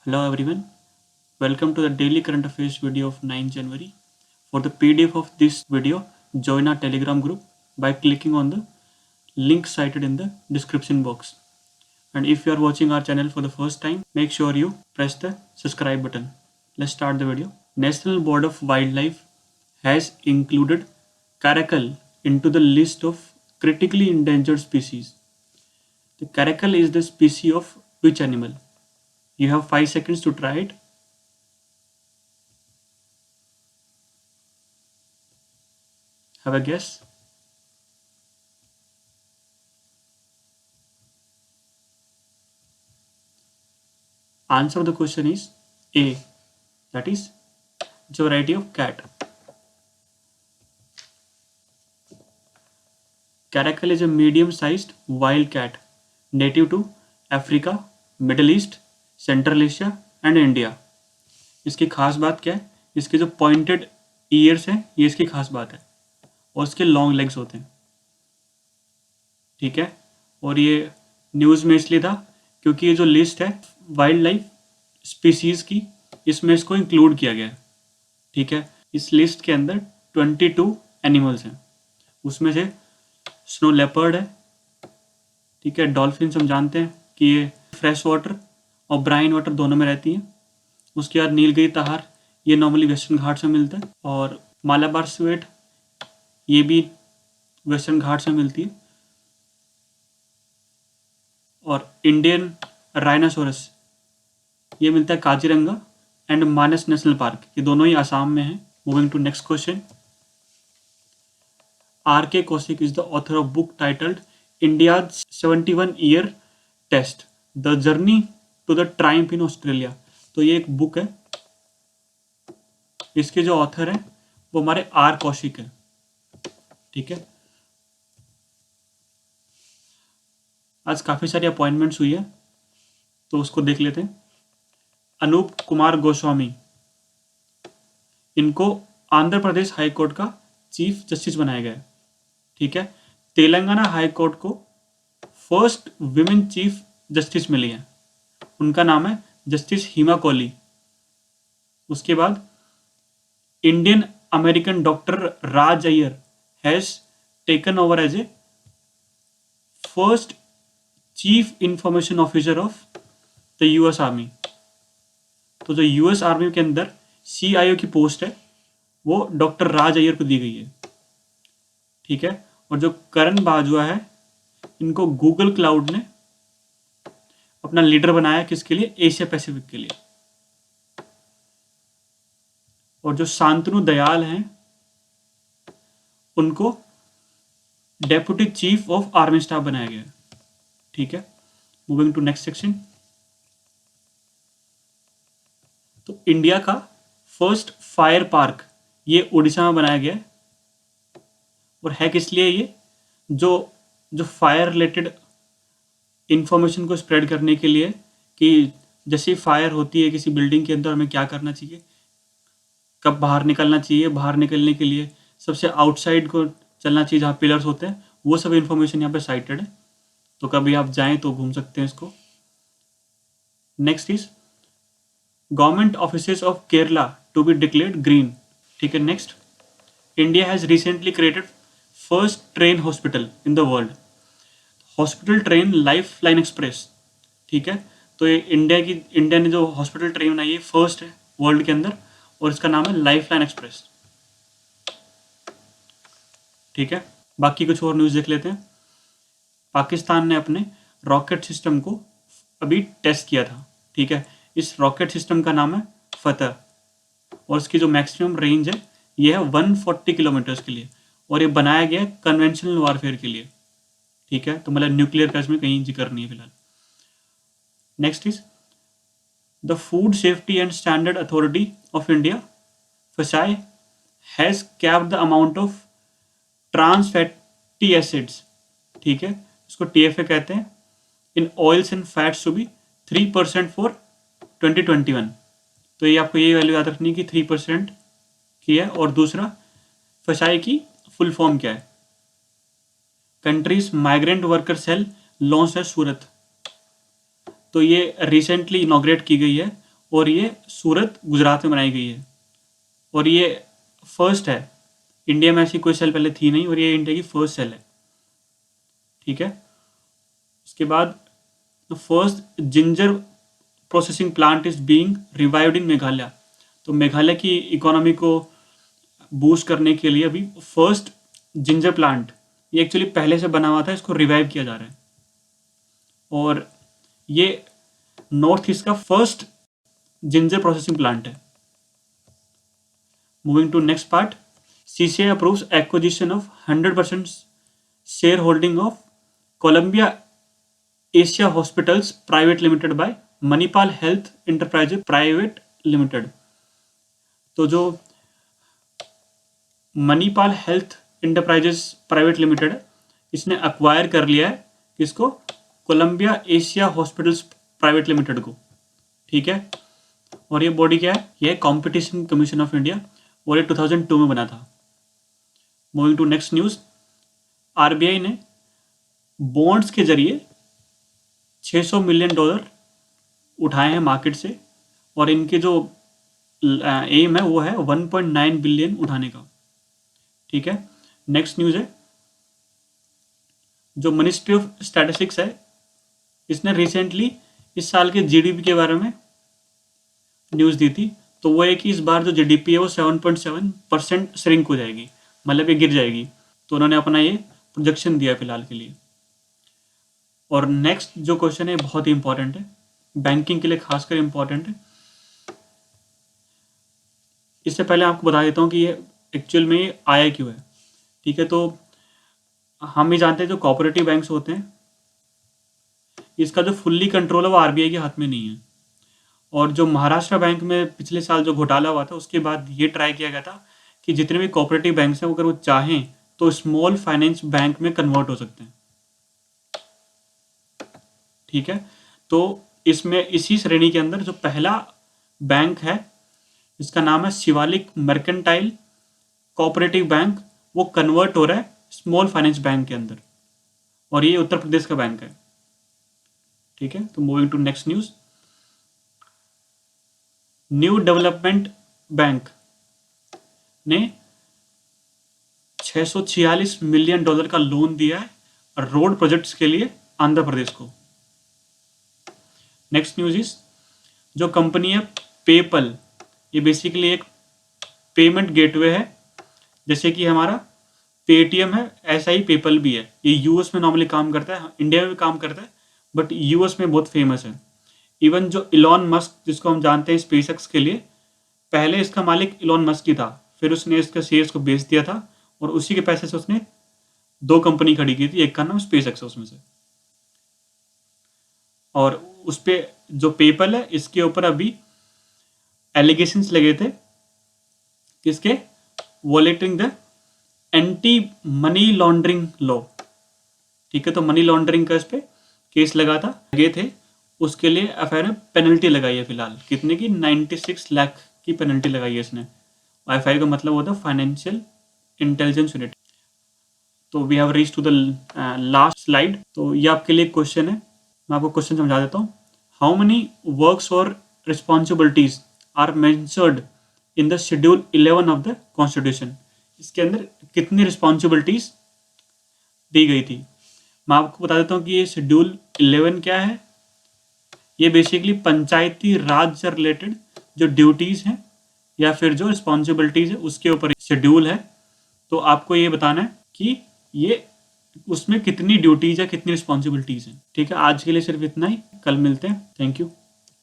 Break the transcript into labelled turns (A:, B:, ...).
A: Hello everyone, welcome to the daily current affairs video of 9 January. For the PDF of this video, join our Telegram group by clicking on the link cited in the description box. And if you are watching our channel for the first time, make sure you press the subscribe button. Let's start the video. National Board of Wildlife has included caracal into the list of critically endangered species. The caracal is the species of which animal? You have 5 seconds to try it. Have a guess. Answer of the question is A, that is it's a variety of cat. Caracal is a medium-sized wild cat native to Africa, Middle East, Central Asia and India. इसकी खास बात क्या है? इसके जो pointed years हैं ये इसकी खास बात है और इसके लॉन्ग लेग्स होते हैं. ठीक है, और ये न्यूज़ में इसलिए था क्योंकि ये जो लिस्ट है वाइल्ड लाइफ स्पीसीज की इसमें इसको इंक्लूड किया गया है. ठीक है, इस लिस्ट के अंदर 22 एनिमल्स हैं, उसमें से स्नो लेपर्ड है. ठीक है, डॉल्फिन हम जानते हैं कि ये फ्रेश वाटर और ब्राइन वाटर दोनों में रहती हैं. उसके बाद नीलगिरी तहार, ये नॉर्मली वेस्टर्न घाट में मिलता है. और मालाबार स्वेट, ये भी वेस्टर्न घाट में मिलती है. और इंडियन राइनासोरस ये मिलता है Kaziranga and Manas national park, ये दोनों ही आसाम में हैं. Moving to next question. R.K. Kaushik is the author of book titled India's 71-year Test, The Journey to the Triumph in Australia. तो ये एक बुक है, इसके जो ऑथर हैं वो हमारे आर कौशिक है. ठीक है, आज काफ़ी सारी अपॉइंटमेंट्स हुई है तो उसको देख लेते हैं. अनूप कुमार गोस्वामी, इनको आंध्र प्रदेश हाई कोर्ट का चीफ जस्टिस बनाया गया है. ठीक है, तेलंगाना हाई कोर्ट को फर्स्ट विमेन चीफ जस्टिस मिली है, उनका नाम है जस्टिस हिमा कोहली. उसके बाद Indian American doctor Raj Iyer has taken over as a first chief information officer of the US army. तो जो यूएस आर्मी के अंदर CIO की पोस्ट है वो डॉक्टर राज अय्यर को दी गई है. ठीक है, और जो करण बाजवा है इनको गूगल क्लाउड ने अपना लीडर बनाया, किसके लिए? एशिया पैसिफिक के लिए. और जो शांतनु दयाल हैं उनको deputy chief of army staff बनाया गया. ठीक है, मूविंग टू नेक्स्ट सेक्शन. तो इंडिया का फर्स्ट फायर पार्क ये उड़ीसा में बनाया गया है. और है किस लिए? ये जो फायर रिलेटेड इंफॉर्मेशन को स्प्रेड करने के लिए, कि जैसे फायर होती है किसी बिल्डिंग के अंदर हमें क्या करना चाहिए, कब बाहर निकलना चाहिए, बाहर निकलने के लिए सबसे आउटसाइड को चलना चाहिए जहाँ पिलर्स होते हैं, वो सब इंफॉर्मेशन यहाँ पे साइटेड है. तो कभी आप जाएं तो घूम सकते हैं इसको. Next is government offices of Kerala to be declared green. ठीक है, next. India has recently created first train hospital in the world, hospital train life line express. ठीक है, तो ये इंडिया ने जो हॉस्पिटल ट्रेन बनाई है फर्स्ट है वर्ल्ड के अंदर और इसका नाम है लाइफ लाइन एक्सप्रेस. ठीक है, बाकी कुछ और न्यूज़ देख लेते हैं. पाकिस्तान ने अपने रॉकेट सिस्टम को अभी टेस्ट किया था. ठीक है, इस रॉकेट सिस्टम का नाम है फतह और इसकी जो मैक्सिमम रेंज है ये है 140 किलोमीटर्स के लिए और ये बनाया गया है कन्वेंशनल वारफेयर के लिए. ठीक है, तो मतलब न्यूक्लियर का इसमें कहीं जिक्र नहीं है फिलहाल. Next is the food safety and standard authority of India FSSAI has capped the amount of trans fatty acids. ठीक है, इसको TFA कहते हैं, in oils and fats to be 3% for 2021. तो ये आपको ये वैल्यू याद रखनी है कि 3% की है. और दूसरा FSSAI की फुल फॉर्म क्या है? Countries migrant worker cell launch है सूरत. तो ये रिसेंटली इनॉग्रेट की गई है और ये सूरत गुजरात में बनाई गई है और ये फर्स्ट है। इंडिया में ऐसी कोई सेल पहले थी नहीं और ये इंडिया की फर्स्ट सेल है। ठीक है। उसके बाद the first ginger processing plant is being revived in Meghalaya. तो मेघालय की इकोनॉमी को बूस्ट करने के लिए अभी फर्स्ट जिंजर प्लांट, ये एक्चुअली पहले से बना हुआ था, इसको रिवाइव किया जा रहा है और ये नॉर्थ ईस्ट का फर्स्ट जिंजर प्रोसेसिंग प्लांट है। Moving to next part, CCI approves acquisition of 100% share holding of Columbia Asia hospitals private limited by Manipal health enterprises private limited. तो जो Manipal health enterprises private limited है, इसने acquire कर लिया है किसको? Columbia Asia hospitals private limited को। ठीक है। और ये बॉडी क्या है? ये कॉम्पिटिशन कमीशन ऑफ इंडिया और ये 2002 में बना था। Moving to next news, RBI ने बॉन्ड्स के जरिए $600 मिलियन उठाए हैं मार्केट से और इनके जो एम है वो है 1.9 बिलियन उठाने का। ठीक है। नेक्स्ट न्यूज है, जो मिनिस्ट्री ऑफ स्टैटिस्टिक्स है, इसने रिसेंटली इस साल के GDP के बारे में न्यूज़ दी थी। तो वो है कि इस बार जो GDP है वो 7.7% श्रिंक हो जाएगी, मतलब ये गिर जाएगी। तो उन्होंने अपना ये प्रोजेक्शन दिया फिलहाल के लिए। और नेक्स्ट जो क्वेश्चन है बहुत ही इंपॉर्टेंट है, बैंकिंग के लिए खासकर इंपॉर्टेंट है। इससे पहले आपको बता देता हूँ कि ये एक्चुअल में ये आया क्यों है। ठीक है। तो हम ही जानते हैं जो कोऑपरेटिव बैंक्स होते हैं, इसका जो फुल्ली कंट्रोल है वो RBI के हाथ में नहीं है। और जो महाराष्ट्र बैंक में पिछले साल जो घोटाला हुआ था, उसके बाद ये ट्राई किया गया था कि जितने भी कोऑपरेटिव बैंक्स हैं अगर वो चाहें तो स्मॉल फाइनेंस बैंक में कन्वर्ट हो सकते हैं। ठीक है। तो इसमें इसी श्रेणी के अंदर जो पहला बैंक है, इसका नाम है शिवालिक मर्केंटाइल कोऑपरेटिव बैंक, वो कन्वर्ट हो रहा है स्मॉल फाइनेंस बैंक के अंदर और ये उत्तर प्रदेश का बैंक है। ठीक है। तो moving to next news, new development bank ने $646 मिलियन का लोन दिया है रोड प्रोजेक्ट्स के लिए आंध्र प्रदेश को। नेक्स्ट न्यूज इज, जो कंपनी है पेपल, ये बेसिकली एक पेमेंट गेटवे है। जैसे कि हमारा पेटीएम है, ऐसा ही पेपल भी है। ये यूएस में नॉर्मली काम करता है, इंडिया में भी काम करता है, बट यूएस में बहुत फेमस है। इवन जो इलॉन मस्क, जिसको हम जानते हैं स्पेसएक्स के लिए, पहले इसका मालिक इलॉन मस्क ही था, फिर उसने इसके शेयर्स को बेच दिया था और उसी के पैसे से उसने 2 कंपनी खड़ी की थी, एक का नाम स्पेसएक्स है उसमें से। और उस पर जो पेपल है, इसके ऊपर अभी एलिगेशंस लगे थे किसके? वॉलेटिंग the anti money laundering law. ठीक है। तो मनी लॉन्ड्रिंग का इस पे केस लगा था, लगे थे, उसके लिए एफआईआर में पेनल्टी लगाई है फिलहाल। कितने की? 96 लाख की पेनल्टी लगाई है इसने। एफआईआर का मतलब होता है फाइनेंशियल इंटेलिजेंस यूनिट। तो we have reach to the last slide. तो ये आपके लिए क्वेश्चन है, मैं आपको क्वेश्चन समझा देता हूँ। हाउ मेनी वर्क्स और responsibilities are mentioned in the schedule 11 of the constitution? इसके अंदर कितनी रिस्पॉन्सिबिलिटीज दी गई थी? मैं आपको बता देता हूँ कि ये शेड्यूल 11 क्या है। ये बेसिकली पंचायती राज से रिलेटेड जो ड्यूटीज हैं या फिर जो रिस्पॉन्सिबिलिटीज है उसके ऊपर शेड्यूल है। तो आपको ये बताना है कि ये उसमें कितनी ड्यूटीज है, कितनी रिस्पॉन्सिबिलिटीज हैं। ठीक है। आज के लिए सिर्फ इतना ही, कल मिलते हैं। Thank you.